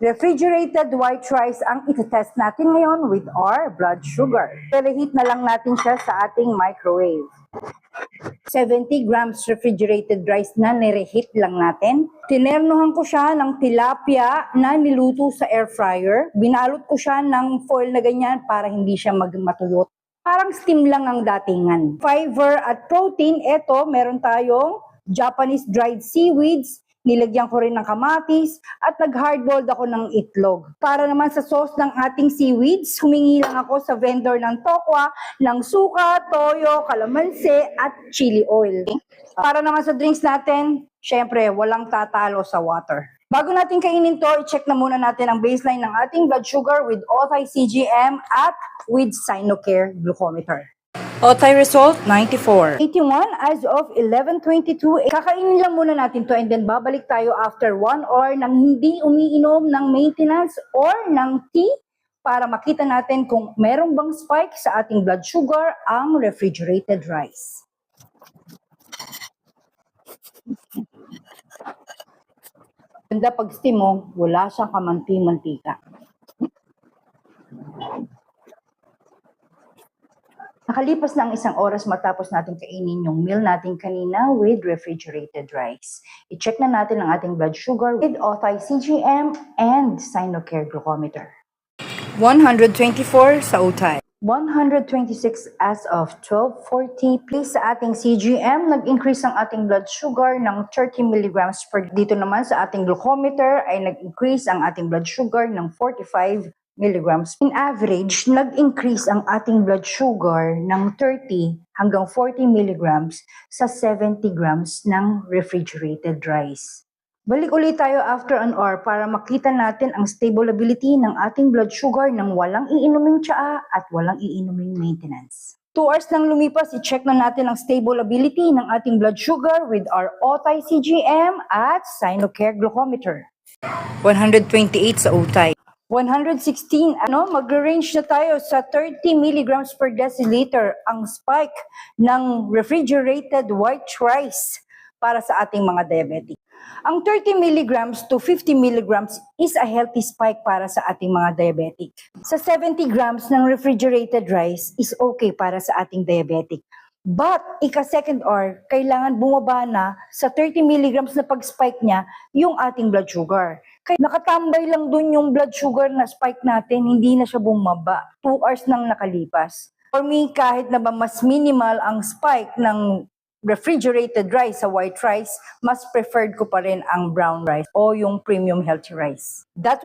Refrigerated white rice ang itetest natin ngayon with our blood sugar. Preheat na lang natin siya sa ating microwave. 70 grams refrigerated rice na nireheat lang natin. Tinernohan ko siya ng tilapia na niluto sa air fryer. Binalot ko siya ng foil na ganyan para hindi siya matuyot. Parang steam lang ang datingan. Fiber at protein, eto meron tayong Japanese dried seaweeds. Nilagyan ko rin ng kamatis at nag-hardboiled ako ng itlog. Para naman sa sauce ng ating seaweeds, humingi lang ako sa vendor ng tokwa, ng suka, toyo, kalamansi at chili oil. Para naman sa drinks natin, syempre walang tatalo sa water. Bago natin kainin to, i-check na muna natin ang baseline ng ating blood sugar with Otay CGM at with Sinocare glucometer. Otay result, 94. 81 as of 11:22. Kakainin lang muna natin to and then babalik tayo after 1 hour nang hindi umiinom ng maintenance or ng tea para makita natin kung merong bang spike sa ating blood sugar ang refrigerated rice. Ganda pag steam mo, wala siyang kamanti-mantika. Nakalipas na ang 1 oras matapos natin kainin yung meal natin kanina with refrigerated rice. I-check na natin ang ating blood sugar with Otay CGM and Sinocare glucometer. 124 sa Otay. 126 as of 12:40. Please sa ating CGM, nag-increase ang ating blood sugar ng 30 mg per. Dito naman sa ating glucometer ay nag-increase ang ating blood sugar ng 45 mg. In average, nag-increase ang ating blood sugar ng 30 hanggang 40 mg sa 70 grams ng refrigerated rice. Balik ulit tayo after an hour para makita natin ang stability ng ating blood sugar nang walang iinuming tsaa at walang iinuming maintenance. 2 hours nang lumipas, i-check na natin ang stability ng ating blood sugar with our Otay CGM at Sinocare glucometer. 128 sa Otay. 116, mag-range na tayo sa 30 mg per deciliter ang spike ng refrigerated white rice para sa ating mga diabetic. Ang 30 mg to 50 mg is a healthy spike para sa ating mga diabetic. Sa 70 grams ng refrigerated rice is okay para sa ating diabetic. But, ika-second hour, kailangan bumaba na sa 30 mg na pag-spike niya yung ating blood sugar. Kaya nakatambay lang dun yung blood sugar na spike natin, hindi na siya bumaba. 2 hours nang nakalipas. For me, kahit na ba mas minimal ang spike ng refrigerated rice sa white rice, mas preferred ko pa rin ang brown rice o yung premium healthy rice. That's